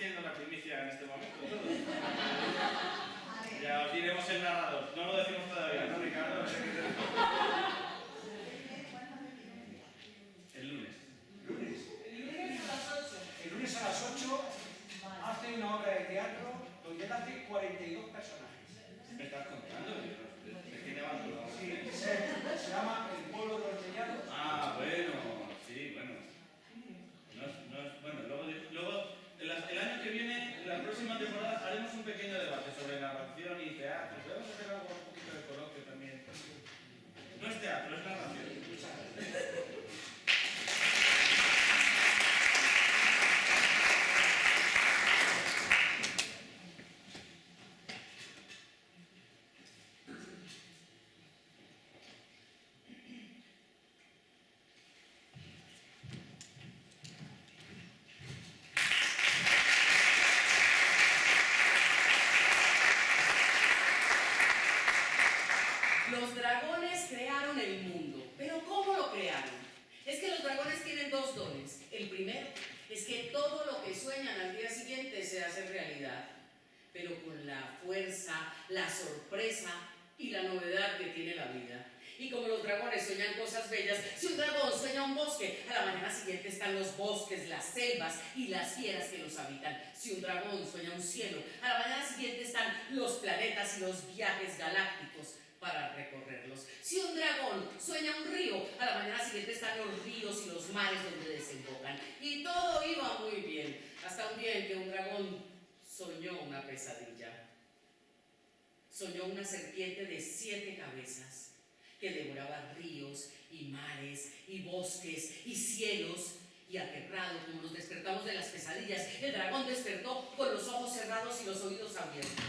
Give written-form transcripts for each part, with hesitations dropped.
teniendo la primicia en este momento todos. Ya os diremos el narrador. No lo decimos todavía, ¿no, Ricardo? El lunes. El lunes a las 8. El lunes a las 8 hace una obra de teatro donde él hace 42 personajes. ¿Me estás contando? ¿De quién abandonado? Sí, se llama El pueblo de los sellados. Ah, bueno, sí, bueno. Bueno, luego el año que viene, en la próxima temporada, haremos un pequeño debate sobre narración y teatro. Podemos hacer algo un poquito de coloquio también. No es teatro, es narración. Los dragones crearon el mundo. ¿Pero cómo lo crearon? Es que los dragones tienen dos dones. El primero es que todo lo que sueñan al día siguiente se hace realidad, pero con la fuerza, la sorpresa y la novedad que tiene la vida. Y como los dragones sueñan cosas bellas, si un dragón sueña un bosque, a la mañana siguiente están los bosques, las selvas y las fieras que los habitan. Si un dragón sueña un cielo, a la mañana siguiente están los planetas y los viajes galácticos para recorrerlos. Si un dragón sueña un río, a la mañana siguiente están los ríos y los mares donde desembocan. Y todo iba muy bien, hasta un día en que un dragón soñó una pesadilla. Soñó una serpiente de 7 cabezas que devoraba ríos y mares y bosques y cielos. Y aterrado como nos despertamos de las pesadillas, el dragón despertó con los ojos cerrados y los oídos abiertos.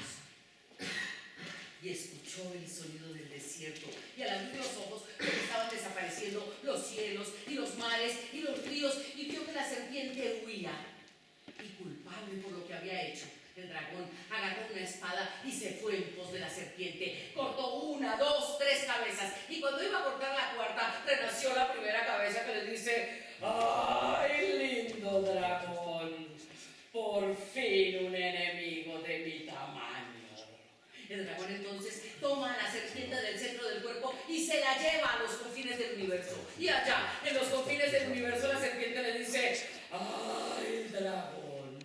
Y escuchó el sonido del desierto, y al abrir los ojos estaban desapareciendo los cielos y los mares y los ríos, y vio que la serpiente huía. Y culpable por lo que había hecho, el dragón agarró una espada y se fue en pos de la serpiente. Cortó 1, 2, 3 cabezas, y cuando iba a cortar la cuarta, renació la primera cabeza que le dice: ¡ay, lindo dragón! Por fin un enemigo de mi tamaño. El dragón entonces toma a la serpiente del centro del cuerpo y se la lleva a los confines del universo. Y allá, en los confines del universo, la serpiente le dice: ¡ay, dragón!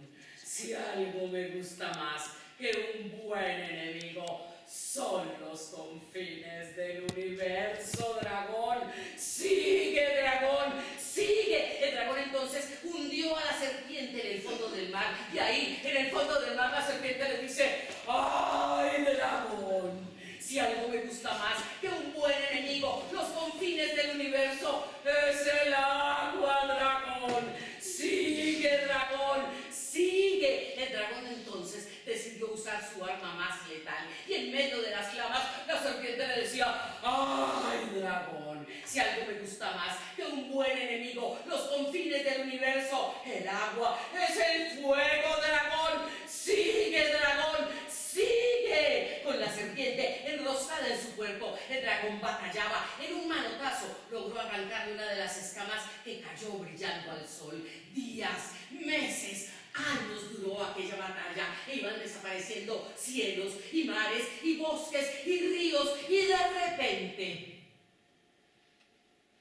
Si algo me gusta más que un buen enemigo, son los confines del universo, dragón. ¡Sigue, dragón! ¡Sigue! El dragón entonces hundió a la serpiente en el fondo del mar. Y ahí, en el fondo del mar, la serpiente le dice: ¡ay, dragón! Si algo me gusta más que un buen enemigo, los confines del universo, es el agua, dragón. ¡Sigue, dragón! ¡Sigue! El dragón entonces decidió usar su arma más letal. Y en medio de las llamas, la serpiente le decía: ¡ay, dragón! Si algo me gusta más que un buen enemigo, los confines del universo, el agua, es el fuego, dragón. ¡Sigue, dragón! ¡Sigue! Con la serpiente enroscada en su cuerpo, el dragón batallaba. En un manotazo logró arrancarle una de las escamas que cayó brillando al sol. Días, meses, años duró aquella batalla, e iban desapareciendo cielos y mares y bosques y ríos, y de repente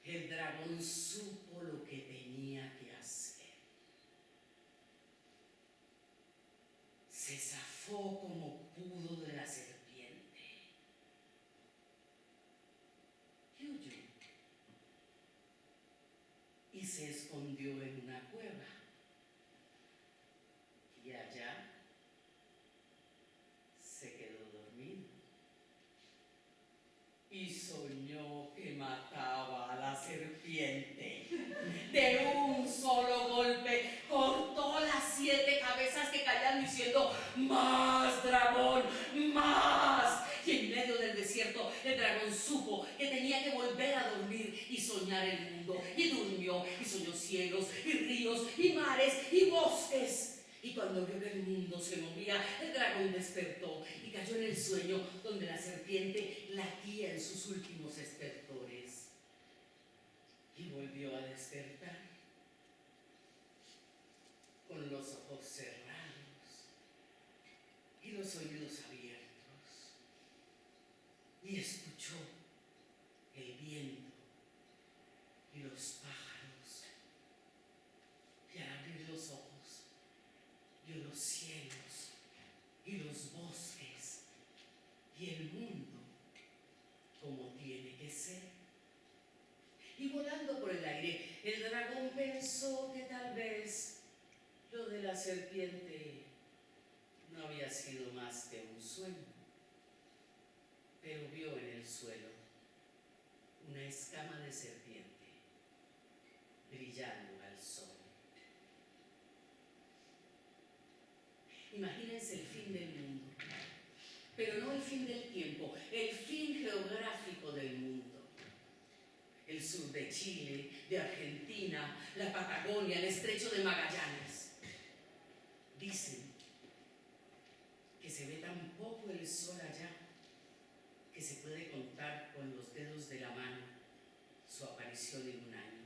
el dragón supo lo que tenía que hacer. Se zafó como pudo de la serpiente y huyó. Y se escondió en una cueva. Y allá se quedó dormido. Y soñó que mataba a la serpiente. De un solo golpe cortó las 7 cabezas que caían diciendo: ¡más, dragón! ¡Más! Y en medio del desierto, el dragón supo que tenía que volver a dormir y soñar el mundo. Y durmió y soñó cielos y ríos y mares y bosques. Y cuando vio que el mundo se movía, el dragón despertó y cayó en el sueño donde la serpiente latía en sus últimos estertores. Y volvió a despertar con los ojos cerrados. los oídos abiertos y escuchó el viento y los pájaros, y al abrir los ojos vio los cielos y los bosques y el mundo como tiene que ser. Y volando por el aire, el dragón pensó que tal vez lo de la serpiente no había sido más que un sueño, pero vio en el suelo una escama de serpiente brillando al sol. Imagínense el fin del mundo, pero no el fin del tiempo, el fin geográfico del mundo. El sur de Chile, de Argentina, la Patagonia, el estrecho de Magallanes. Dicen que se ve tan poco el sol allá que se puede contar con los dedos de la mano su aparición en un año.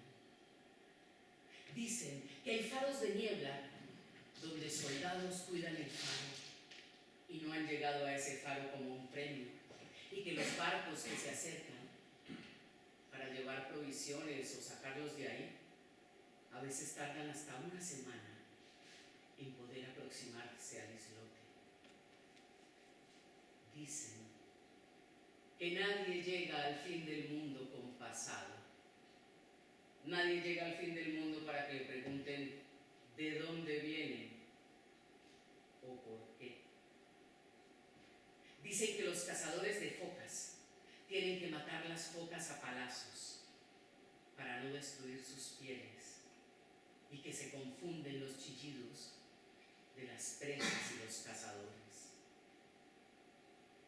Dicen que hay faros de niebla donde soldados cuidan el faro y no han llegado a ese faro como un premio, y que los barcos que se acercan para llevar provisiones o sacarlos de ahí a veces tardan hasta una semana en poder aproximarse al islote. Dicen que nadie llega al fin del mundo con pasado. Nadie llega al fin del mundo para que le pregunten de dónde viene o por qué. Dicen que los cazadores de focas tienen que matar las focas a palazos para no destruir sus pieles, y que se confunden los chillidos de las presas y los cazadores.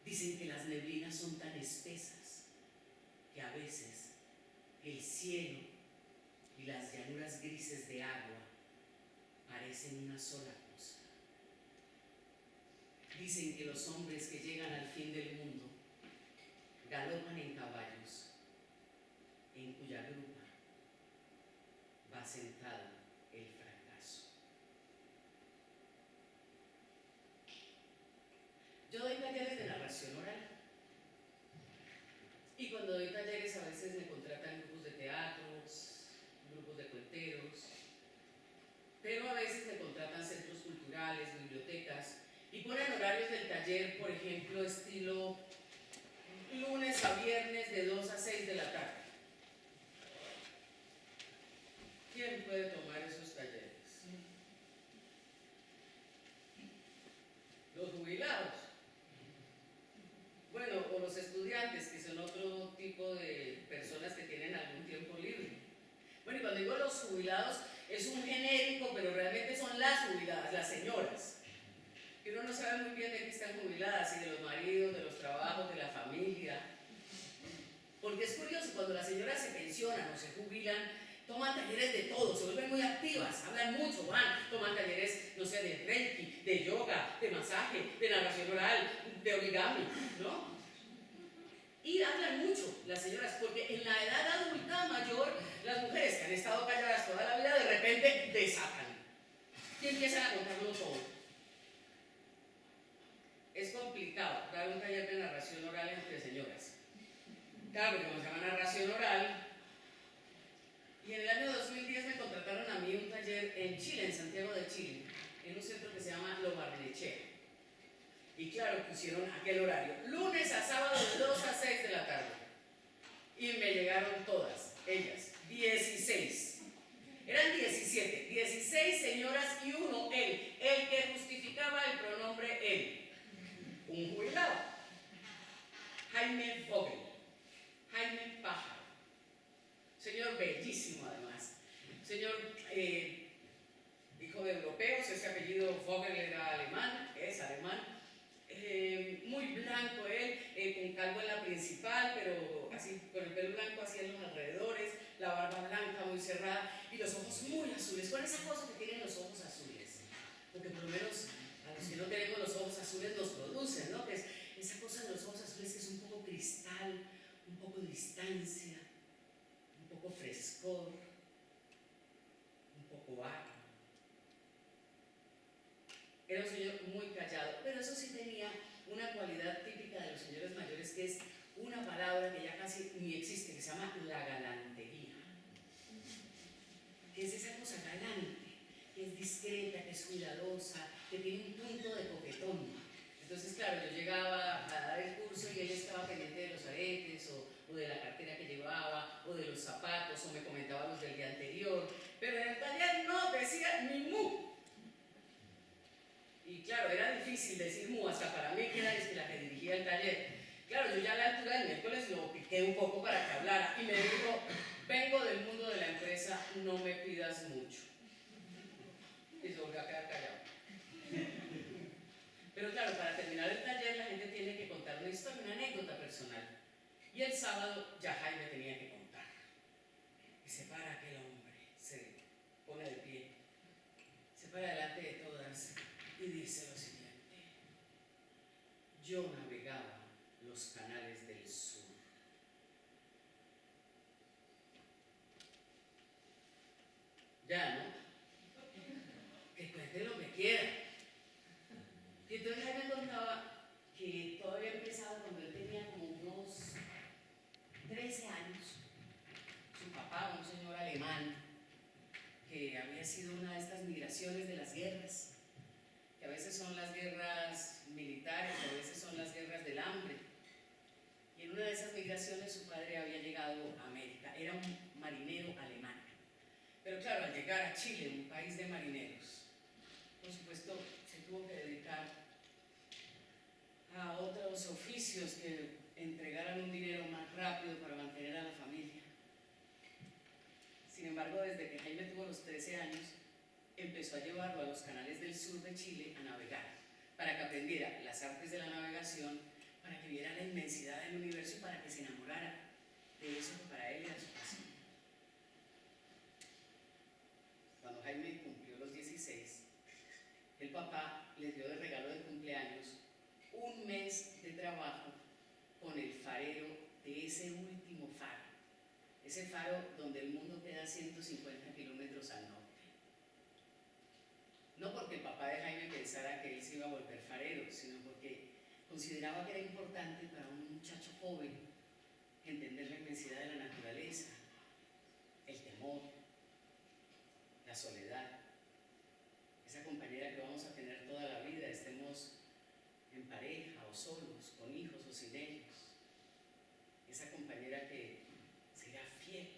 Dicen que las neblinas son tan espesas que a veces el cielo y las llanuras grises de agua parecen una sola cosa. Dicen que los hombres que llegan al fin del mundo galopan en caballos en cuya grupa va sentado el fracaso. Yo doy talleres de narración oral, y cuando doy talleres a veces me contratan grupos de teatros, grupos de cuenteros, pero a veces me contratan centros culturales, bibliotecas, y ponen horarios del taller, por ejemplo, estilo lunes a viernes de 2 a 6 de la tarde. ¿Quién puede tomar esos talleres? Los jubilados. Bueno, o los estudiantes, que son otro tipo de personas que tienen algún tiempo libre. Bueno, y cuando digo los jubilados, es un genérico, pero realmente son las jubiladas, las señoras. Que uno no sabe muy bien de qué están jubiladas, si de los maridos, de los trabajos, de la familia. Porque es curioso, cuando las señoras se pensionan o se jubilan, toman talleres de todo, se vuelven muy activas, hablan mucho, toman talleres, no sé, de reiki, de yoga, de masaje, de narración oral, de origami, ¿no? Y hablan mucho las señoras, porque en la edad adulta mayor, las mujeres que han estado calladas toda la vida, de repente desatan y empiezan a contarlo todo. Es complicado dar un taller de narración oral entre señoras. Claro, porque como se llama narración oral. Y en el año 2010 me contrataron a mí un taller en Chile, en Santiago de Chile, en un centro que se llama Lo Barnechea. Y claro, pusieron aquel horario, lunes a sábado de 2 a 6 de la tarde. Y me llegaron todas, ellas, 16. Eran 17, 16 señoras y uno, él, el que justificaba el pronombre él. Un jubilado, Jaime Vogel, Jaime Pájaro, señor bellísimo además, señor hijo de europeos, ese apellido Vogel era alemán, es alemán, muy blanco él, con calvo en la principal, pero así con el pelo blanco así en los alrededores, la barba blanca muy cerrada y los ojos muy azules, con esa cosa que tienen los ojos azules, porque por lo menos a los que no tenemos los ojos azules nos producen, ¿no? Que es esa cosa de los ojos azules que es un poco cristal, un poco distancia, un poco frescor, un poco agua. Era un señor muy callado, pero eso sí tenía casi ni existe, que se llama la galantería. Que es esa cosa galante, que es discreta, que es cuidadosa, que tiene un punto de coquetón. Entonces, claro, yo llegaba a dar el curso y él estaba pendiente de los aretes o de la cartera que llevaba o de los zapatos o me comentaba los del día anterior, pero en el taller no decía ni mu. Y claro, era difícil decir mu hasta para mí, que era la que dirigía el taller. Claro, yo ya a la altura del miércoles lo piqué un poco para que hablara y me dijo: vengo del mundo de la empresa, no me pidas mucho. Y se volvió a quedar callado. Pero claro, para terminar el taller la gente tiene que contar una historia, una anécdota personal. Y el sábado ya Jaime tenía que contar. Y se para aquel hombre, se pone de pie, se para delante de todas y dice lo siguiente: yo navegaba los canales del sur. Ya, ¿no? Que cuente lo que quiera. Y entonces Jaime contaba que todo había empezado cuando él tenía como unos 13 años. Su papá, un señor alemán, que había sido una de estas migraciones de las guerras, que a veces son las guerras militares, a veces son las guerras del hambre. Y en una de esas migraciones su padre había llegado a América, era un marinero alemán. Pero claro, al llegar a Chile, un país de marineros, por supuesto se tuvo que dedicar a otros oficios que entregaran un dinero más rápido para mantener a la familia. Sin embargo, desde que Jaime tuvo los 13 años, empezó a llevarlo a los canales del sur de Chile a navegar, para que aprendiera las artes de la navegación, para que viera la inmensidad del universo y para que se enamorara de eso que para él era su pasión. Cuando Jaime cumplió los 16, el papá le dio de regalo de cumpleaños un mes de trabajo con el farero de ese último faro, ese faro donde el mundo queda 150 kilómetros al norte. No porque el papá de Jaime pensara que él se iba a volver farero, sino porque consideraba que era importante para un muchacho joven entender la inmensidad de la naturaleza, el temor, la soledad, esa compañera que vamos a tener toda la vida, estemos en pareja o solos, con hijos o sin ellos, esa compañera que será fiel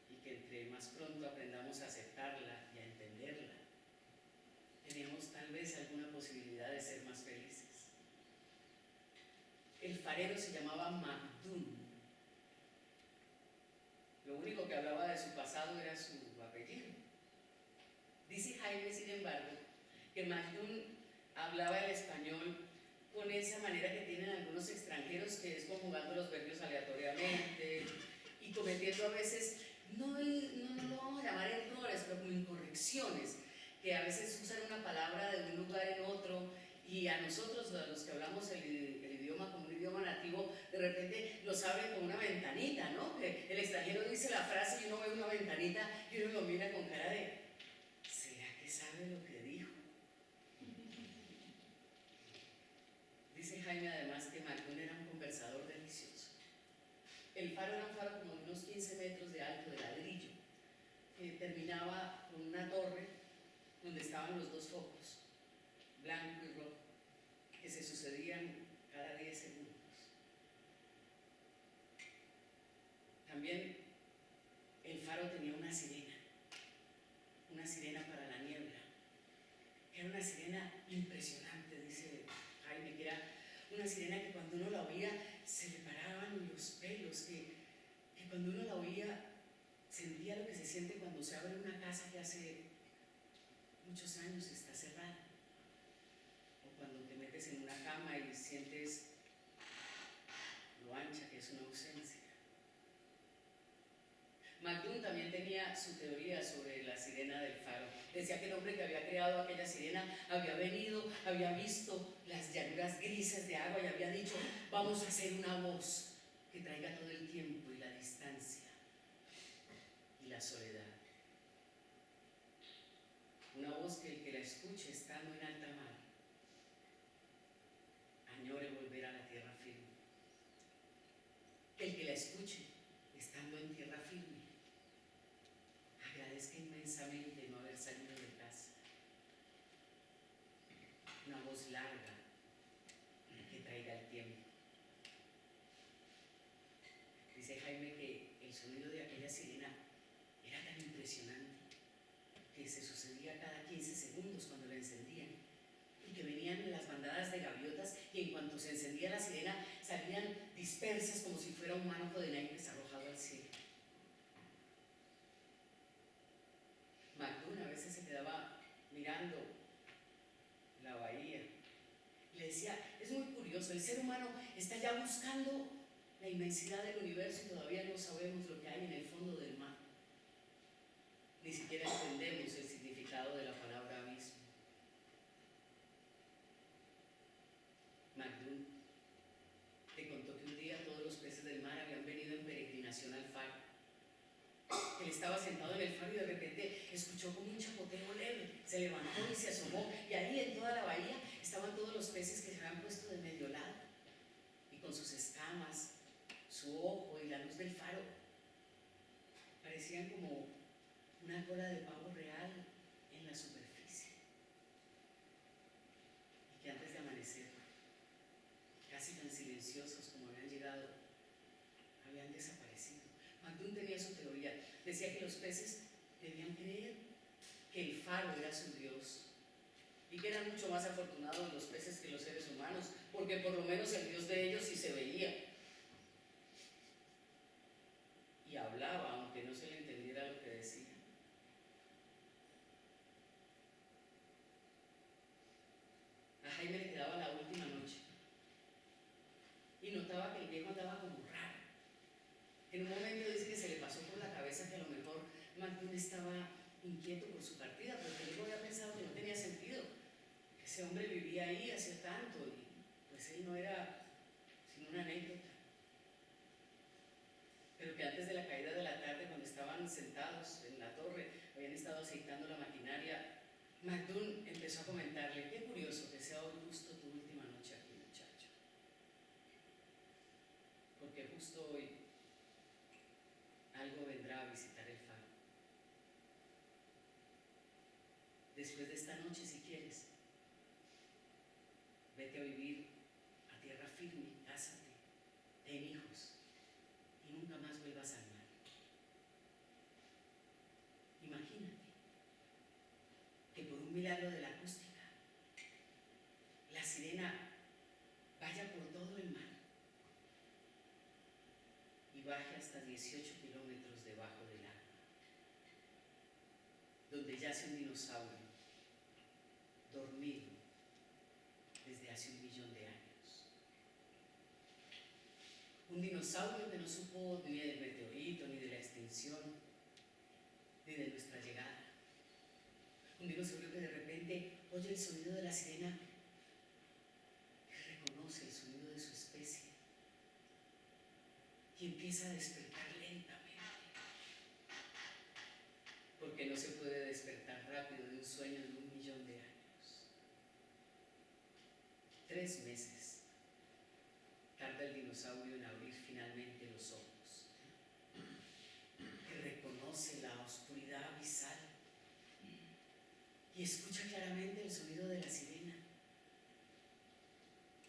y que entre más pronto aprendamos a aceptarla y a entenderla, tenemos tal vez alguna posibilidad de ser más felices. El farero se llamaba Magdún. Lo único que hablaba de su pasado era su apellido. Dice Jaime, sin embargo, que Magdún hablaba el español con esa manera que tienen algunos extranjeros, que es conjugando los verbos aleatoriamente y cometiendo a veces, no lo vamos a llamar errores, pero como incorrecciones, que a veces usan una palabra de un lugar en otro, y a nosotros, a los que hablamos el idioma como un idioma nativo, de repente nos abren con una ventanita, ¿no? Que el extranjero dice la frase y uno ve una ventanita y uno lo mira con cara de: ¿será que sabe lo que dijo? Dice Jaime además que Magdún era un conversador delicioso. El faro era un faro como de unos 15 metros de alto, de ladrillo, que terminaba con una torre donde estaban los dos focos, blanco y rojo, que se sucedían cada 10 segundos. También el faro tenía una sirena para la niebla. Era una sirena impresionante, dice Jaime, que era una sirena que cuando uno la oía se le paraban los pelos, que cuando uno la oía sentía lo que se siente cuando se abre una casa que hace muchos años está cerrada, o cuando te metes en una cama y sientes lo ancha que es una ausencia. Magdún también tenía su teoría sobre la sirena del faro. Decía que el hombre que había creado aquella sirena había venido, había visto las llanuras grises de agua y había dicho: vamos a hacer una voz que traiga todo el tiempo y la distancia y la soledad. Una voz que el que la escuche estando en alta mar añore volver a la tierra firme. El voz larga que traiga el tiempo. Dice Jaime que el sonido de aquella sirena era tan impresionante que se sucedía cada 15 segundos cuando la encendían, y que venían las bandadas de gaviotas y en cuanto se encendía la sirena salían dispersas como si fuera un manojo de naipes arrojado al cielo. McDoon a veces se quedaba mirando la bahía y le decía, es muy curioso, el ser humano está ya buscando la inmensidad del universo y todavía no sabemos lo que hay en el fondo del mar. Ni siquiera entendemos el significado de la palabra abismo. McDoon te contó que un día todos los peces del mar habían venido en peregrinación al faro. Él estaba sentado en el faro y de repente escuchó como un chapoteo leve. Se levantó y se asomó, y ahí en toda la bahía estaban todos los peces que se habían puesto de medio lado y con sus escamas, su ojo y la luz del faro parecían como una cola de pavo real en la superficie, y que antes de amanecer, casi tan silenciosos como habían llegado, habían desaparecido. McDoon tenía su teoría. Decía que los peces debían creer que el faro era su Dios y que eran mucho más afortunados los peces que los seres humanos, porque por lo menos el Dios de ellos sí se veía y hablaba, aunque no se le entendiera lo que decía. A Jaime le quedaba la última noche y notaba que el viejo andaba como raro. En un momento dice que se le pasó por la cabeza que a lo mejor McDoon estaba inquieto por su partida, porque luego había pensado que no tenía sentido, que ese hombre vivía ahí hacía tanto y pues él no era sino una anécdota. Pero que antes de la caída de la tarde, cuando estaban sentados en la torre, habían estado aceitando la maquinaria, McDoon empezó a comentarle, qué curioso que sea hoy justo tu última noche aquí, muchacho, porque justo hoy algo vendrá a visitar el faro. Después de esta noche, si quieres, vete a vivir a tierra firme, cásate, ten hijos y nunca más vuelvas al mar. Imagínate que por un milagro de la acústica, la sirena vaya por todo el mar y baje hasta 18 kilómetros debajo del agua, donde yace un dinosaurio dormido desde hace 1 millón de años. Un dinosaurio que no supo ni del meteorito, ni de la extinción, ni de nuestra llegada. Un dinosaurio que de repente oye el sonido de la sirena y reconoce el sonido de su especie y empieza a despertar lentamente, porque no se puede despertar rápido de un sueño de 1 millón de años. 3 meses tarda el dinosaurio en abrir finalmente los ojos, que reconoce la oscuridad abisal y escucha claramente el sonido de la sirena,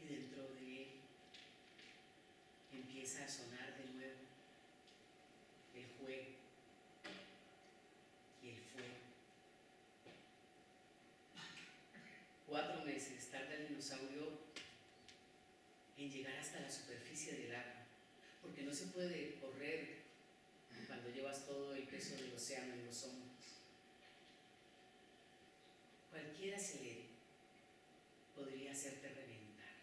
y dentro de él empieza a sonar de nuevo el juego y el fuego. 4 meses tarda el dinosaurio en llegar hasta la superficie del agua, porque no se puede correr cuando llevas todo el peso del océano en los hombros. Cualquier acelere podría hacerte reventar.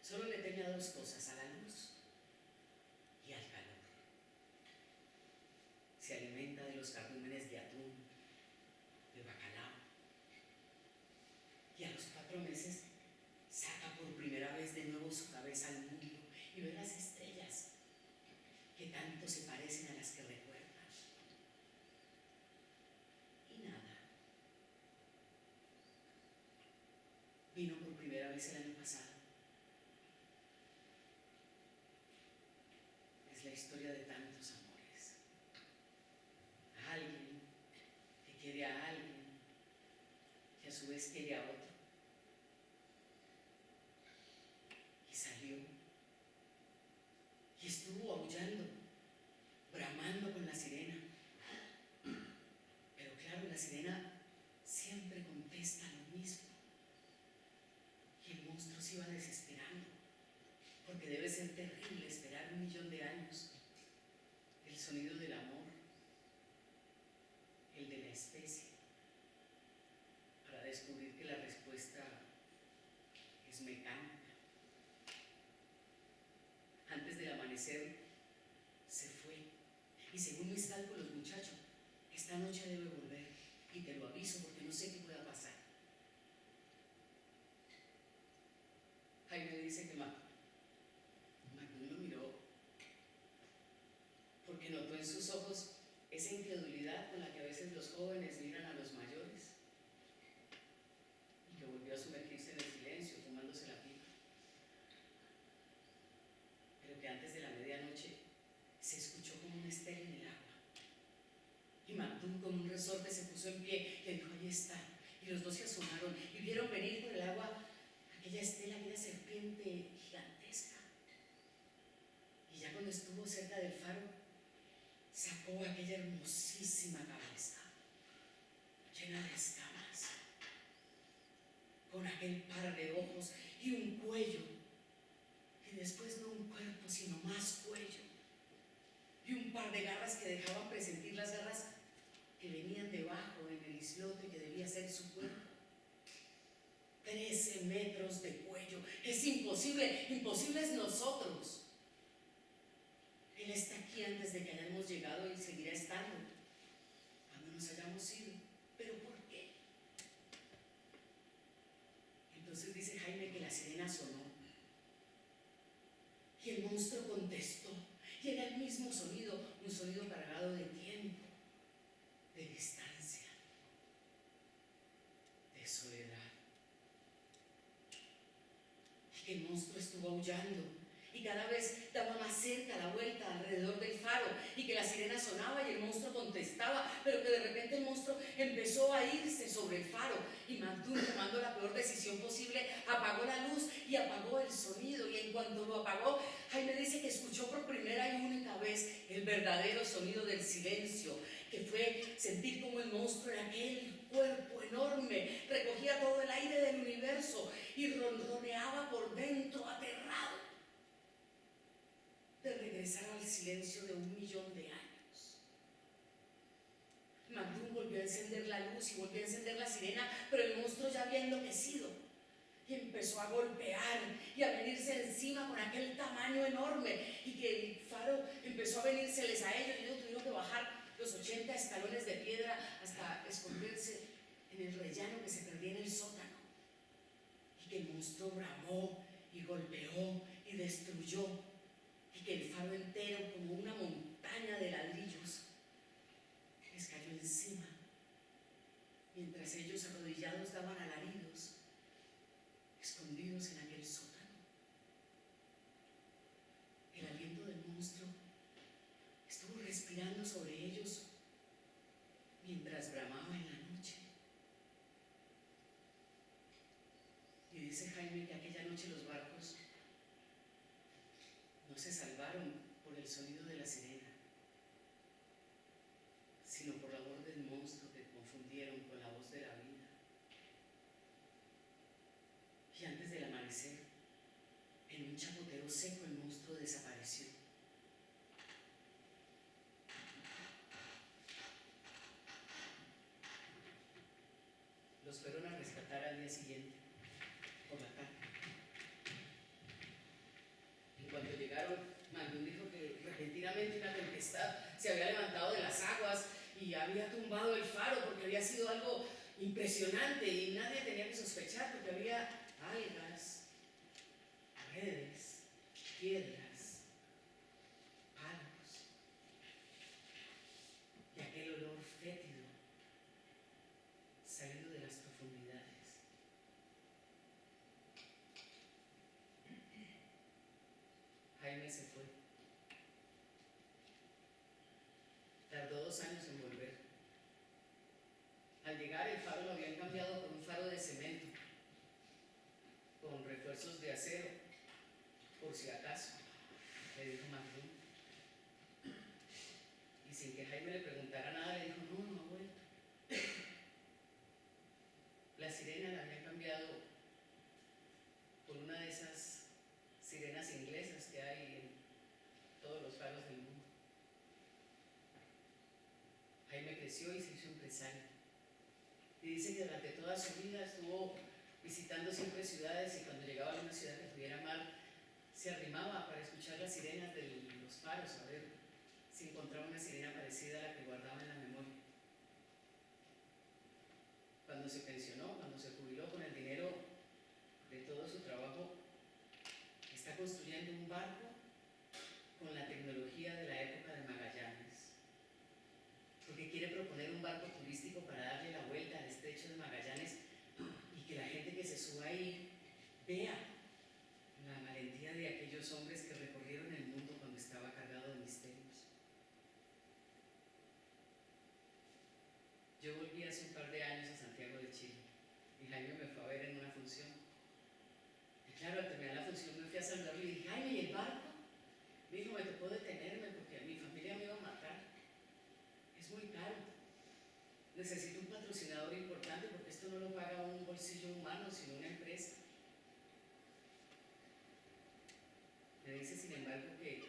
Solo le teme a 2 cosas, a la luz y al calor. Se alimenta de los cardúmenes de atún, de bacalao, y a los 4 meses saca por primera vez de nuevo su cabeza al mundo y ve las estrellas que tanto se parecen a las que recuerda. Y nada. Vino por primera vez el año pasado. Es la historia de tantos amores. A alguien que quiere a alguien, que a su vez quiere a otro. se iba desesperando, porque debe ser terrible esperar 1.000.000 de años el sonido del amor, el de la especie, para descubrir que la respuesta es mecánica. Antes del amanecer se fue, y según mis cálculos, muchacho, esta noche debe volver, y te lo aviso porque no sé qué pueda pasar. Jaime dice que Magdún lo miró porque notó en sus ojos esa incredulidad con la que a veces los jóvenes miran a los mayores, y que volvió a sumergirse en el silencio, fumándose la pipa. Pero que antes de la medianoche se escuchó como un estela en el agua, y Magdún con un resorte se puso en pie, le dijo: ahí está, y los dos se asomaron y vieron venir por el agua aquella estela, aquella serpiente gigantesca. Y ya cuando estuvo cerca del faro, sacó aquella hermosísima cabeza, llena de escamas, con aquel par de ojos y un cuello, y después no un cuerpo, sino más cuello, y un par de garras que dejaban presentir las garras que venían debajo en el islote que debía ser su cuerpo. 13 metros de cuello. Es imposible, imposibles nosotros. Él está aquí antes de que hayamos llegado y seguirá estando cuando nos hayamos ido. ¿Pero por qué? Entonces dice Jaime que la sirena sonó y el monstruo contestó, y era el mismo sonido, un sonido cargado de tiempo, de distancia, de soledad. Y que el monstruo estuvo aullando y cada vez daba más cerca la vuelta alrededor del faro, y que la sirena sonaba y el monstruo contestaba, pero que de repente el monstruo empezó a irse sobre el faro, y Magdún, tomando la peor decisión posible, apagó la luz y apagó el sonido. Y en cuanto lo apagó, Jaime dice que escuchó por primera y única vez el verdadero sonido del silencio, que fue sentir como el monstruo en aquel cuerpo enorme recogía todo el aire del universo y ronroneaba por dentro, aterrado de regresar al silencio de 1.000.000 de años. Magdún volvió a encender la luz y volvió a encender la sirena, pero el monstruo ya había enloquecido y empezó a golpear y a venirse encima con aquel tamaño enorme, y que el faro empezó a venírseles a ellos, y ellos tuvieron que bajar los 80 escalones de piedra hasta esconderse en el rellano que se perdía en el sótano, y que el monstruo bramó y golpeó y destruyó, y que el faro entero, como una montaña de ladrillos, les cayó encima, mientras ellos arrodillados daban alaridos, escondidos en aquel sótano. El aliento del monstruo estuvo respirando sobre ellos mientras bramaba en la noche. Y dice Jaime que aquella noche los barcos no se salvaron por el sonido de la sirena, sino por la voz del monstruo que confundieron con la voz de la vida. Y antes del amanecer, en un chapotero seco, el monstruo desapareció. Los fueron a rescatar al día siguiente por la tarde. Y cuando llegaron, Magdún dijo que repentinamente una tempestad se había levantado de las aguas y había tumbado el faro, porque había sido algo impresionante y nadie tenía que sospechar, porque había algas, redes, piedras, palos y aquel olor fétido salido de las profundidades. Jaime se fue. Tardó 2 años en volver. Al llegar, el faro lo habían cambiado por un faro de cemento, con refuerzos de acero, por si acaso, le dijo Magdún. Y sin que Jaime le preguntara nada, le dijo: no, no ha vuelto. La sirena la había cambiado por una de esas sirenas inglesas que hay en todos los faros del mundo. Jaime creció y se hizo empresario. Y dice que durante toda su vida estuvo visitando siempre ciudades, y cuando llegaba a una ciudad que tuviera mar, se arrimaba para escuchar las sirenas de los faros, a ver si encontraba una sirena parecida a la que guardaba en la memoria. Cuando se pensionó, cuando se jubiló, con el dinero de todo su trabajo, está construyendo un barco con la tecnología de la época de Magallanes, porque quiere proponer un barco turístico para darle la vuelta al estrecho de Magallanes y que la gente que se suba ahí vea la valentía de aquellos hombres que recorrieron el mundo cuando estaba cargado de misterios. Yo volví hace un par de años a Santiago de Chile y Jaime me fue a ver en una función. Y claro, al terminar la función me fui a saludarle y dije: Jaime, ¿y el barco? Me dijo: me tocó detenerme porque mi familia me iba a matar. Es muy caro. Necesito un patrocinador importante porque esto no lo paga un bolsillo humano, sino una empresa. Me dice, sin embargo, que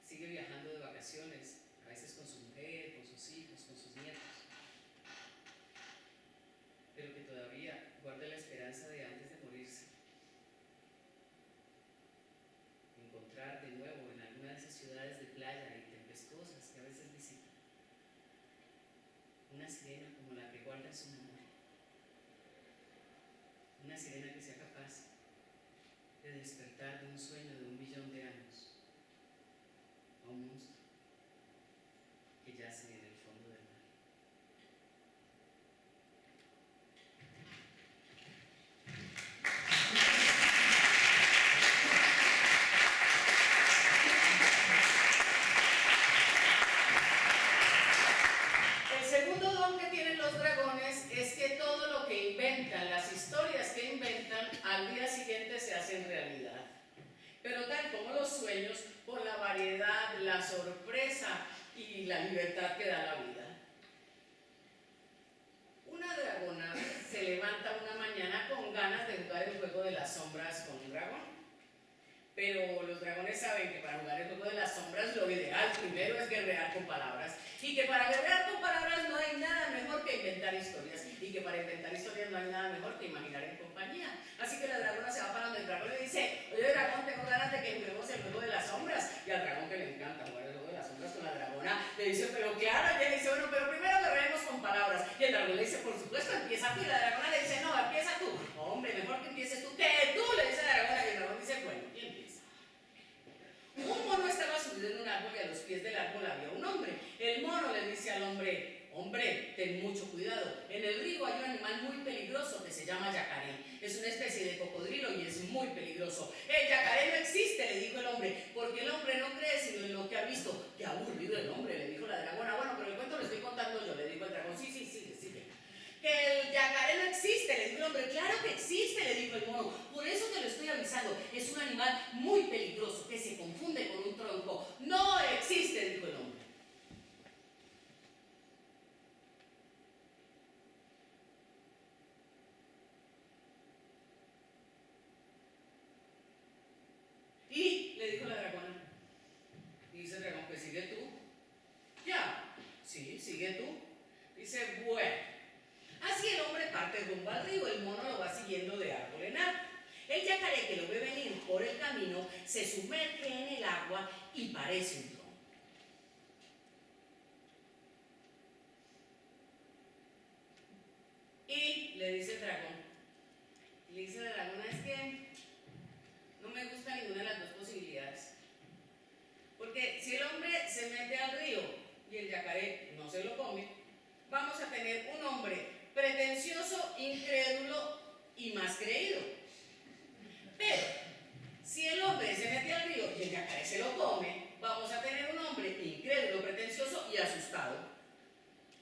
sigue viajando de vacaciones, a veces con su mujer, con sus hijos, con sus nietos, pero que todavía guarda la esperanza de, antes de morirse, encontrar de nuevo en alguna de esas ciudades de playa y tempestuosas que a veces visita, una sirena como la que guarda en su memoria, una sirena que sea capaz de despertar de un sueño de 1.000.000 de años a un monstruo que yace en el fondo del mar. El segundo don que tienen los dragones es que todo lo que inventan, las historias que inventan, al día siguiente se hacen realidad. Pero tal como los sueños, por la variedad, la sorpresa y la libertad que da la vida. Una dragona se levanta una mañana con ganas de jugar el juego de las sombras con un dragón. Pero los dragones saben que para jugar el juego de las sombras lo ideal primero es guerrear con palabras. Y que para guerrear con palabras no hay nada mejor que inventar historias. Y que para inventar historias no hay nada mejor que imaginar en compañía. Así que la dragona se va para donde el dragón le dice: oye dragón, tengo ganas de que juguemos el juego de las sombras. Y al dragón, que le encanta jugar el juego de las sombras con la dragona, le dice: pero claro. Y ella dice: bueno, pero primero guerreemos con palabras. Y el dragón le dice: por supuesto, empieza tú. Y la dragona le dice: no, empieza tú. Hombre, mejor que empieces tú. Que tú, le dice la dragona. Y el dragón dice: bueno, ¿quién empieza? Un mono estaba subido en un árbol y a los pies del árbol había un hombre. El mono le dice al hombre: hombre, ten mucho cuidado. En el río hay un animal muy peligroso que se llama yacaré. Es una especie de cocodrilo y es muy peligroso. El yacaré no existe, le dijo el hombre, porque el hombre no cree sino en lo que ha visto. Qué aburrido el hombre, le dijo la dragona. Bueno, pero el cuento lo estoy contando yo, le dijo el dragón. Sí, sigue. Que el yacaré no existe, le dijo el hombre. Claro que existe, le dijo el mono. Por eso te lo estoy avisando. Es un animal muy peligroso que se confunde con un tronco. No existe, dijo el hombre. Y le dijo la dragona. Y dice el dragón: pues sigue tú. Ya, sí, sigue tú. Dice: bueno. Así el hombre parte rumbo al río, el mono lo va siguiendo de árbol en árbol. El yacaré, que lo ve venir por el camino, se sumerge en el agua y parece un tronco. Y le dice el dragón, es que no me gusta ninguna de las dos posibilidades. Porque si el hombre se mete al río y el yacaré no se lo come, vamos a tener un hombre pretencioso, incrédulo y más creído. Pero si el hombre se mete al río y el yacaré se lo come, vamos a tener un hombre incrédulo, pretencioso y asustado.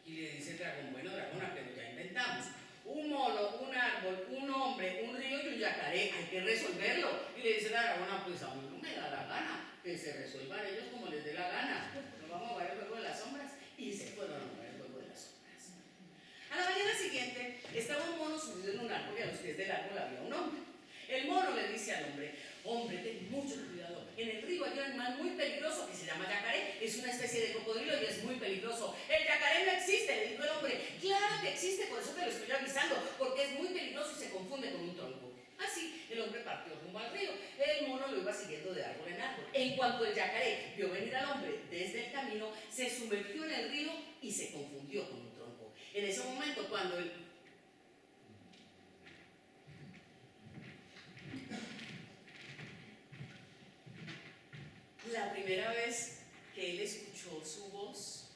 Y le dice el dragón: bueno, dragona, pero ya inventamos un mono, un árbol, un hombre, un río y un yacaré, hay que resolverlo. Y le dice la dragona: pues a mí no me da la gana, que se resuelvan ellos como les dé la gana. Nos vamos a jugar el juego de las sombras. Y se fueron a jugar el juego de las sombras. A la mañana siguiente estaba un mono subido en un árbol y a los pies del árbol había un hombre. El mono dice al hombre: hombre, ten mucho cuidado, en el río hay un animal muy peligroso que se llama yacaré, es una especie de cocodrilo y es muy peligroso. El yacaré no existe, le dijo el hombre. Claro que existe, por eso te lo estoy avisando, porque es muy peligroso y se confunde con un tronco. Así, el hombre partió rumbo al río, el mono lo iba siguiendo de árbol en árbol. En cuanto el yacaré vio venir al hombre desde el camino, se sumergió en el río y se confundió con un tronco. En ese momento, cuando la primera vez que él escuchó su voz,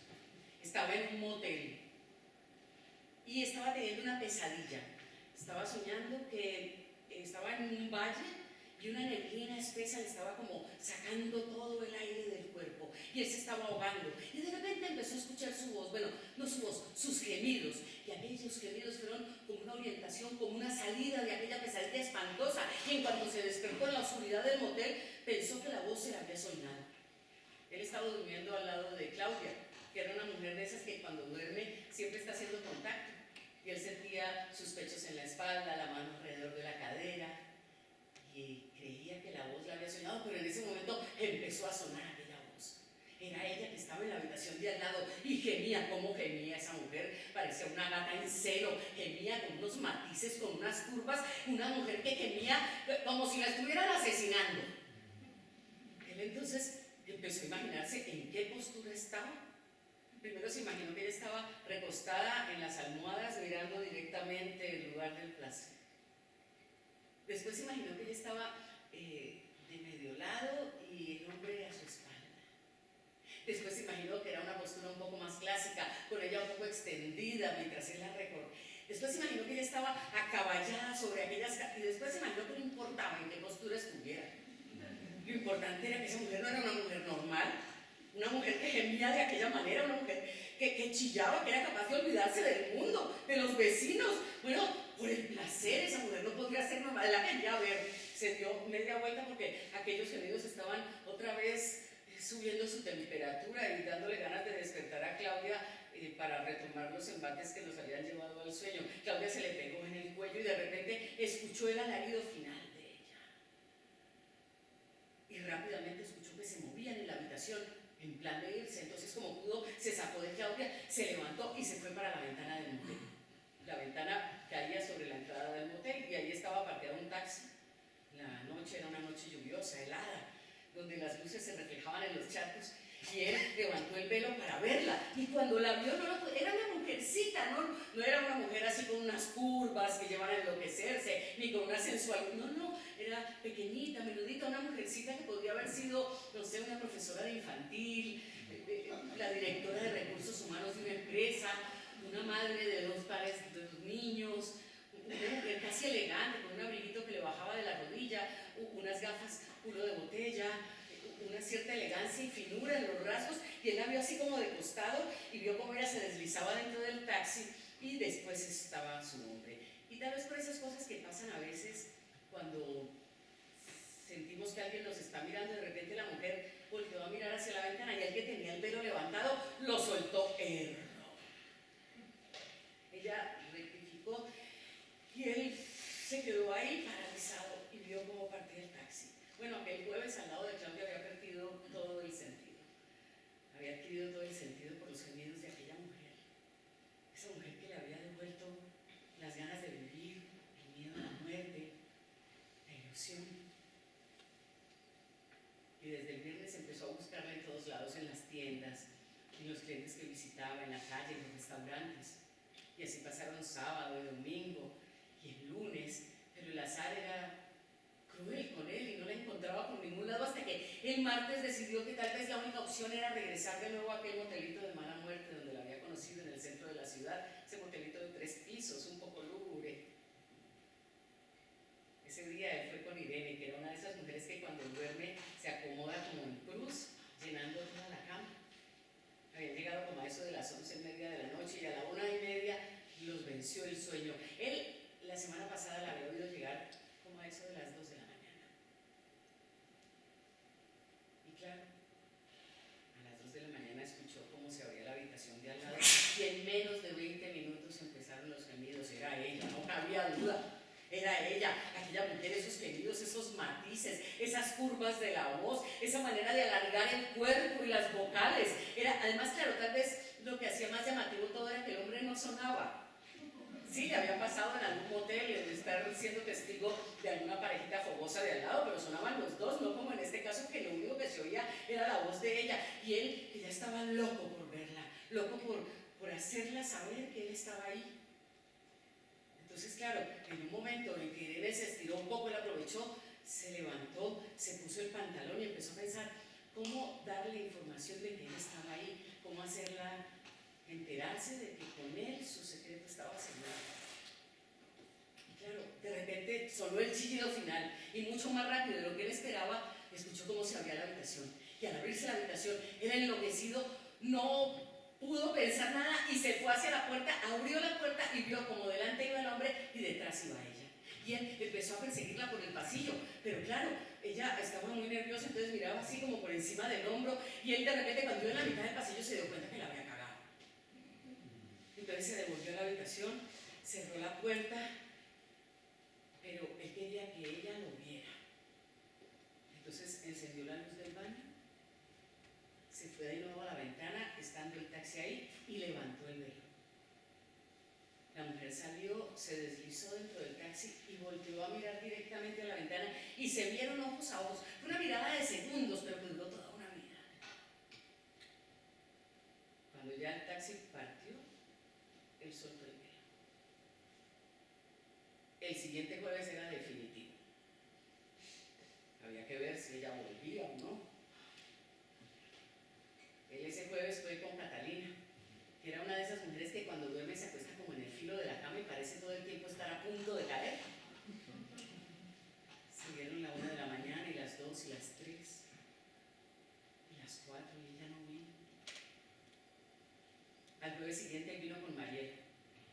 estaba en un motel y estaba teniendo una pesadilla. Estaba soñando que estaba en un valle y una neblina espesa le estaba como sacando todo el aire del cuerpo y él se estaba ahogando. Y de repente empezó a escuchar su voz, bueno, no su voz, sus gemidos. Y aquellos gemidos fueron como una orientación, como una salida de aquella pesadilla espantosa. Y en cuanto se despertó en la oscuridad del motel, pensó que la voz se la había soñado. Él estaba durmiendo al lado de Claudia, que era una mujer de esas que cuando duerme siempre está haciendo contacto. Y él sentía sus pechos en la espalda, la mano alrededor de la cadera, y creía que la voz la había soñado, pero en ese momento empezó a sonar aquella voz. Era ella que estaba en la habitación de al lado y gemía. ¿Cómo gemía esa mujer? Parecía una gata en celo, gemía con unos matices, con unas curvas, una mujer que gemía como si la estuvieran asesinando. Él entonces empezó a imaginarse en qué postura estaba. Primero se imaginó que ella estaba recostada en las almohadas mirando directamente el lugar del placer. Después se imaginó que ella estaba de medio lado y el hombre a su espalda. Después se imaginó que era una postura un poco más clásica, con ella un poco extendida mientras él la recorría. Después se imaginó que ella estaba acaballada sobre aquellas... Y después se imaginó que no importaba en qué postura estuviera. Lo importante era que esa mujer no era una mujer normal, una mujer que gemía de aquella manera, una mujer que chillaba, que era capaz de olvidarse del mundo, de los vecinos. Bueno, por el placer, esa mujer no podría ser normal. La quería ver. Se dio media vuelta porque aquellos gemidos estaban otra vez subiendo su temperatura y dándole ganas de despertar a Claudia para retomar los embates que los habían llevado al sueño. Claudia se le pegó en el cuello y de repente escuchó el alarido final de ella. Y rápidamente escuchó que se movían en la habitación en plan de irse. Entonces, como pudo, se sacó de Claudia, se levantó y se fue para la ventana del motel. La ventana caía sobre la entrada del motel y ahí estaba parqueado un taxi. La noche era una noche lluviosa, helada, donde las luces se reflejaban en los charcos y él levantó el velo para verla. Y cuando la vio, era una mujercita, no era una mujer así con unas curvas que llevan a enloquecerse, ni con una sensualidad. No, era pequeñita, menudita, una mujercita que podría haber sido, no sé, una profesora de infantil, la directora de recursos humanos de una empresa, una madre de dos pares de dos niños, una mujer casi elegante, con un abriguito que le bajaba de la rodilla, unas gafas culo de botella, una cierta elegancia y finura en los rasgos, y él la vio así como de costado y vio cómo ella se deslizaba dentro del taxi y después estaba su hombre. Y tal vez por esas cosas que pasan a veces cuando sentimos que alguien nos está mirando, de repente la mujer volteó a mirar hacia la ventana y el que tenía el velo levantado lo soltó. Ella rectificó y él se quedó ahí paralizado y vio cómo partía el taxi. Bueno, aquel jueves al lado de Claudia había perdido todo el sentido. Había adquirido todo el sentido por los gemidos de aquella mujer. Esa mujer que le había devuelto las ganas de vivir, el miedo a la muerte, la ilusión. Y desde el viernes empezó a buscarla en todos lados, en las tiendas, en los clientes que visitaba, en la calle, en los restaurantes. Y así pasaron sábado y domingo y el lunes, pero el azar era cruel con él y no la encontraba por ningún lado hasta que el martes decidió que tal vez la única opción era regresar de nuevo a aquel motelito de mala muerte donde la había conocido en el centro de la ciudad, ese motelito de 3 pisos, un poco lúgubre. Ese día él fue con Irene, que era una de esas mujeres que cuando duerme se acomoda como en cruz, llenando toda la cama. Habían llegado como a eso de las 11:30 de la noche y a la 1:30 los venció el sueño. Él la semana pasada la había oído llegar como a eso de las 2 de la mañana. Y claro, a las 2 de la mañana escuchó cómo se abría la habitación de al lado y en menos de 20 minutos empezaron los gemidos. Era ella, no cabía duda. Era ella, aquella mujer, esos gemidos, esos matices, esas curvas de la voz, esa manera de alargar el cuerpo y las vocales. Además, claro, tal vez lo que hacía más llamativo todo era que el hombre no sonaba. Sí, le había pasado en algún motel de estar siendo testigo de alguna parejita fogosa de al lado, pero sonaban los dos, no como en este caso que lo único que se oía era la voz de ella. Y él, que ya estaba loco por verla, loco por hacerla saber que él estaba ahí. Entonces, claro, en un momento en que él se estiró un poco, él aprovechó, se levantó, se puso el pantalón y empezó a pensar cómo darle información de que él estaba ahí, cómo hacerla enterarse de que con él su secreto estaba sellado. Y claro, de repente sonó el chillido final y mucho más rápido de lo que él esperaba, escuchó cómo se abría la habitación. Y al abrirse la habitación, él enloquecido no pudo pensar nada y se fue hacia la puerta, abrió la puerta y vio como delante iba el hombre y detrás iba ella. Y él empezó a perseguirla por el pasillo, pero claro, ella estaba muy nerviosa, entonces miraba así como por encima del hombro y él de repente cuando iba en la mitad del pasillo se dio cuenta que la había cagado. Entonces se devolvió a la habitación, cerró la puerta, pero él quería que ella lo viera. Entonces encendió la luz del baño, se fue de nuevo a la ventana, estando el taxi ahí, y levantó el velo. La mujer salió, se deslizó dentro del taxi y volteó a mirar directamente a la ventana y se vieron ojos a ojos. Fue una mirada de segundos, pero que duró toda una vida. Cuando ya el taxi partió, él soltó el velo. El siguiente jueves era definitivo. Había que ver si ella volvía o no. Él ese jueves fue con Catalina, que era una de esas mujeres que cuando duerme se acuesta como en el filo de la cama y parece todo el tiempo estar a punto de caer. Se vieron la 1 de la mañana y las 2 y las 3 y las 4 y ella no vino. Al jueves siguiente él vino con Mariela,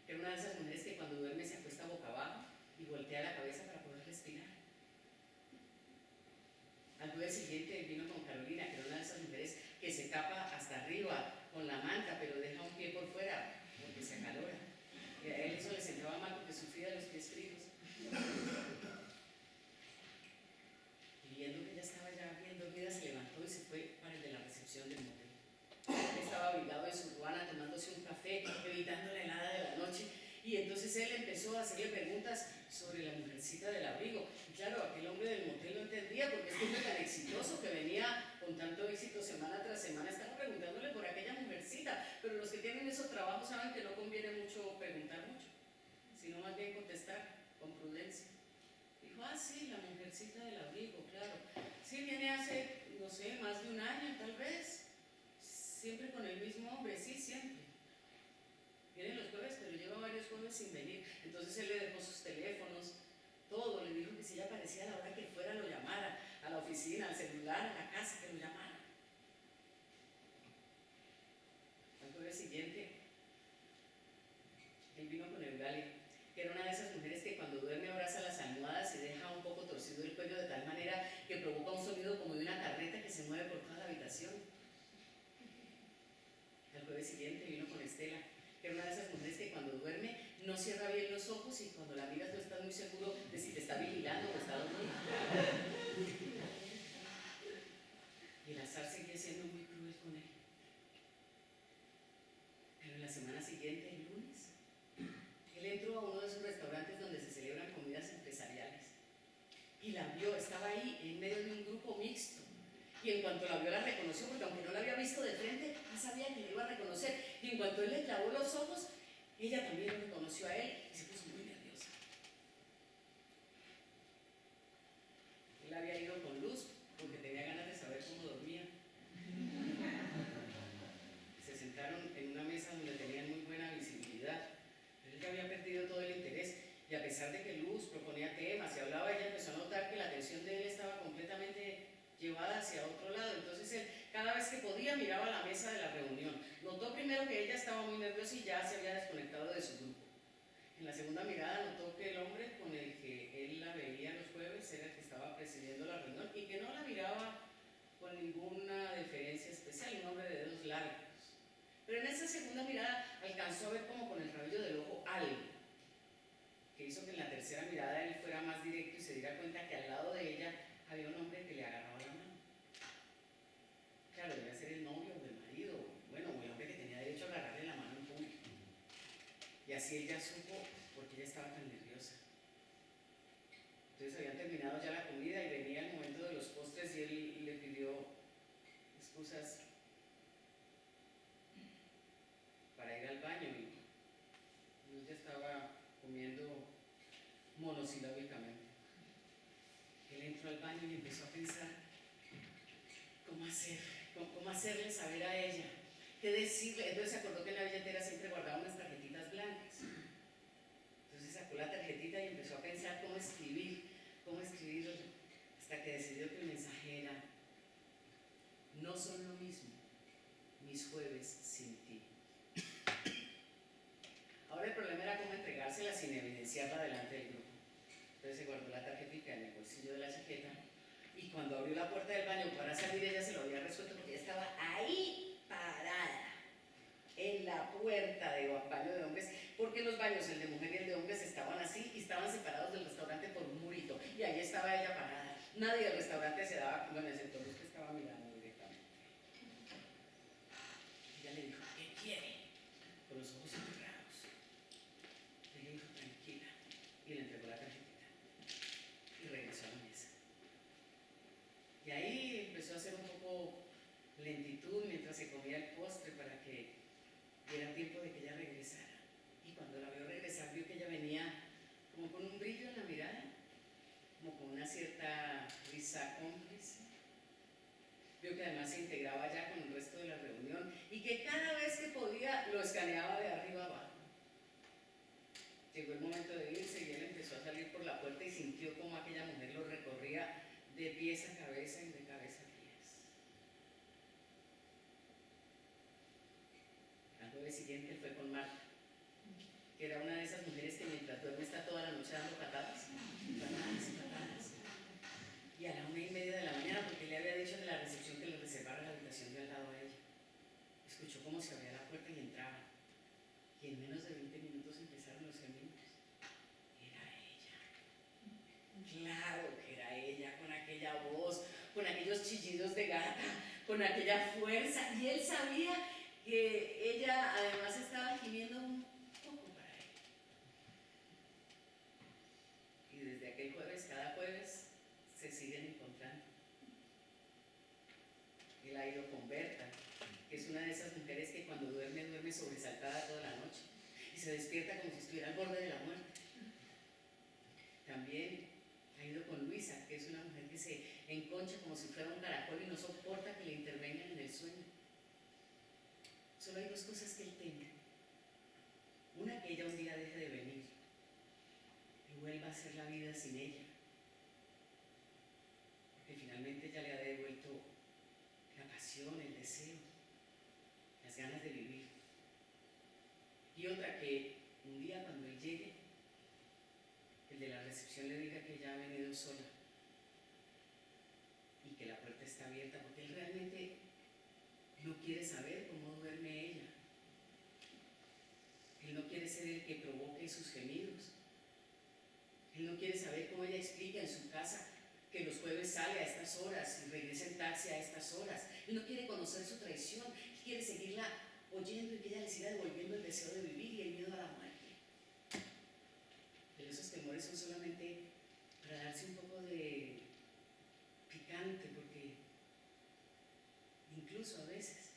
que era una de esas mujeres que cuando duerme se acuesta boca abajo y voltea la cabeza para poder respirar. Al jueves siguiente él vino con Carolina, que era una de esas mujeres que se tapa hasta arriba con la manta, pero deja un pie por fuera porque se acalora. Y a él eso le sentaba mal porque sufría de los pies fríos. Y viendo que ella estaba ya bien dormida, se levantó y se fue para el de la recepción del motel. Él estaba abrigado en su ruana tomándose un café, evitando la helada de la noche. Y entonces él empezó a hacerle preguntas sobre la mujercita del abrigo. Y claro, aquel hombre del motel no entendía porque este hombre tan exitoso que venía con tanto éxito semana tras semana estaba preguntándole por aquella mujercita. Pero los que tienen esos trabajos saben que no conviene mucho preguntar mucho, sino más bien contestar con prudencia. Dijo, sí, la mujercita del abrigo, claro. Sí, viene hace, no sé, más de un año tal vez. Siempre con el mismo hombre, sí, siempre. Viene los jueves, pero lleva varios jueves sin venir. Entonces él le dejó sus teléfonos, todo. Le dijo que si ella aparecía a la hora que fuera, lo llamara. A la oficina, al celular, a la casa, que lo llamara. Al jueves siguiente, él vino con Eulalia, que era una de esas mujeres que cuando duerme abraza las almohadas y deja un poco torcido el cuello de tal manera que provoca un sonido como de una carreta que se mueve por toda la habitación. Al jueves siguiente vino con Estela, que era una de esas mujeres que cuando duerme no cierra bien los ojos y cuando la miras no estás muy seguro de si te está vigilando o está dormido. Y el azar seguía siendo muy cruel con él. Pero en la semana siguiente, el lunes, él entró a uno de esos restaurantes donde se celebran comidas empresariales y la vio, estaba ahí en medio de un grupo mixto. Y en cuanto la vio la reconoció, porque aunque no la había visto de frente, ya sabía que la iba a reconocer. Y en cuanto él le clavó los ojos, ella también lo reconoció a él y se puso muy nerviosa. Él había ido con Luz porque tenía ganas de saber cómo dormía. Se sentaron en una mesa donde tenían muy buena visibilidad, pero él ya había perdido todo el interés. Y a pesar de que Luz proponía temas y hablaba, ella empezó a notar que la atención de él estaba completamente llevada hacia otro lado. Entonces él, cada vez que podía, miraba a la mesa de la reunión. Notó primero que ella estaba muy nerviosa y ya se había desconectado de su grupo. En la segunda mirada notó que el hombre con el que él la veía los jueves era el que estaba presidiendo la reunión y que no la miraba con ninguna deferencia especial, un hombre de dedos largos. Pero en esa segunda mirada alcanzó a ver como con el rabillo del ojo algo que hizo que en la tercera mirada él fuera más directo y se así él ya supo porque ella estaba tan nerviosa. Entonces habían terminado ya la comida y venía el momento de los postres y él le pidió excusas para ir al baño y ella estaba comiendo monosilábicamente. Él entró al baño y empezó a pensar cómo hacerle saber a ella, qué decirle. Entonces se acordó que en la billetera siempre guardaba unas tarjetitas blancas. Entonces sacó la tarjetita y empezó a pensar cómo escribir, hasta que decidió que el mensaje era: no son lo mismo mis jueves sin ti. Ahora el problema era cómo entregársela sin evidenciarla delante del grupo. Entonces se guardó la tarjetita en el bolsillo de la chaqueta y cuando abrió la puerta del baño para salir ella se lo había resuelto porque ella estaba ahí parada en la puerta de baño de hombres, porque los baños, el de mujer y el de hombres, estaban así y estaban separados del restaurante por un murito y ahí estaba ella parada. Nadie del restaurante se daba cuenta, en ese entonces que estaba mirando directamente. Ella le dijo: ¿qué quiere? Con los ojos cerrados. Él le dijo: tranquila, y le entregó la tarjetita y regresó a la mesa. Y ahí empezó a hacer un poco lentitud mientras se comía el postre para que diera tiempo de que ella regresara. Y cuando la vio regresar, vio que ella venía como con un brillo en la mirada, como con una cierta risa cómplice. Vio que además se integraba ya con el resto de la reunión y que cada vez que podía lo escaneaba de arriba abajo. Llegó el momento de irse y él empezó a salir por la puerta y sintió como aquella mujer lo recorría de pies a cabeza y de cabeza a pies. Al jueves siguiente él fue con Marta, que era una de esas mujeres que mientras duerme está toda la noche dando patadas, patadas y patadas. Y a la 1:30 de la mañana, porque le había dicho de la recepción que le reservara la habitación de al lado a ella, escuchó cómo se abría la puerta y entraba. Y en menos de 20 minutos empezaron los gemidos. Era ella. Claro que era ella, con aquella voz, con aquellos chillidos de gata, con aquella fuerza. Y él sabía que ella además estaba gimiendo un poco para él. Y desde aquel jueves, cada jueves, se siguen encontrando. Él ha ido con Berta, que es una de esas mujeres que cuando duerme, duerme sobresaltada toda la noche y se despierta como si estuviera al borde de la muerte. También ha ido con Luisa, que es una mujer que se enconcha como si fuera un caracol y no soporta que le intervengan en el sueño. Solo hay dos cosas que él teme. Una, que ella un día deje de venir y vuelva a hacer la vida sin ella, porque finalmente ella le ha devuelto la pasión, el deseo, las ganas de vivir. Y otra, que un día cuando él llegue, el de la recepción le diga que ella ha venido sola y que la puerta está abierta, porque él realmente no quiere saber cómo duerme ella. Él no quiere ser el que provoque sus gemidos. Él no quiere saber cómo ella explica en su casa que los jueves sale a estas horas y regresa en taxi a estas horas. Él no quiere conocer su traición. Él quiere seguirla oyendo y que ella le siga devolviendo el deseo de vivir y el miedo a la muerte. Pero esos temores son solamente para darse un poco de picante, porque incluso a veces,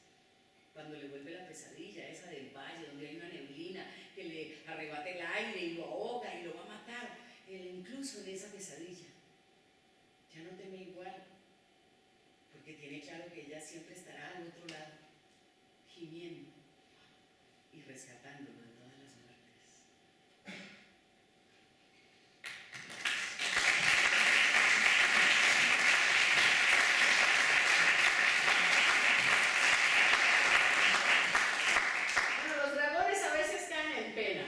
cuando le vuelve la pesadilla esa del valle, donde hay una neblina que le arrebata el aire y lo ahoga y lo va a matar, él incluso en esa pesadilla ya no teme igual, porque tiene claro que ella siempre estará al otro lado, gimiendo y rescatándolo de todas las muertes. Bueno, los dragones a veces caen en pena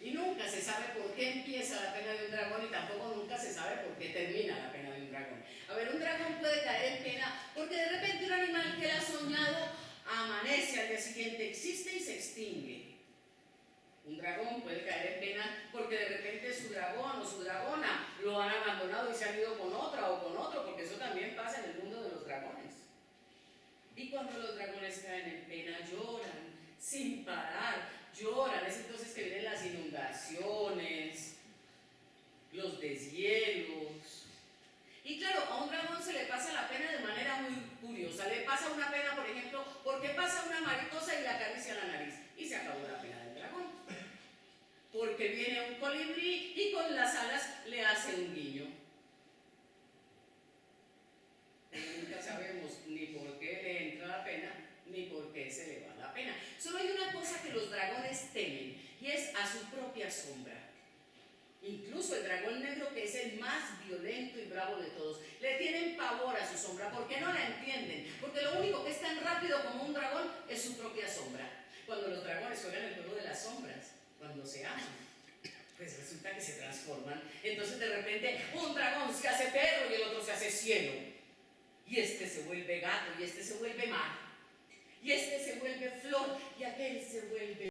y nunca se sabe por qué empieza la pena de un dragón y tampoco nunca se sabe por qué termina la pena de un dragón. A ver, un dragón puede caer en pena porque de repente un animal que él ha soñado amanece al día siguiente, existe y se extingue. Un dragón puede caer en pena porque de repente su dragón o su dragona lo han abandonado y se han ido con otra o con otro, porque eso también pasa en el mundo de los dragones. Y cuando los dragones caen en pena, lloran sin parar, lloran, es entonces que vienen las inundaciones, los deshielos. Y claro, a un dragón se le pasa la pena de manera muy curiosa. Le pasa una pena, por ejemplo, porque pasa una mariposa y le acaricia la nariz. Y se acabó la pena del dragón. Porque viene un colibrí y con las alas le hace un guiño. Pero nunca sabemos ni por qué le entra la pena, ni por qué se le va la pena. Solo hay una cosa que los dragones temen, y es a su propia sombra. Incluso el dragón negro, que es el más violento y bravo de todos, le tienen pavor a su sombra porque no la entienden, porque lo único que es tan rápido como un dragón es su propia sombra. Cuando los dragones juegan el juego de las sombras, cuando se aman, pues resulta que se transforman. Entonces de repente un dragón se hace perro y el otro se hace cielo, y este se vuelve gato y este se vuelve mar, y este se vuelve flor y aquel se vuelve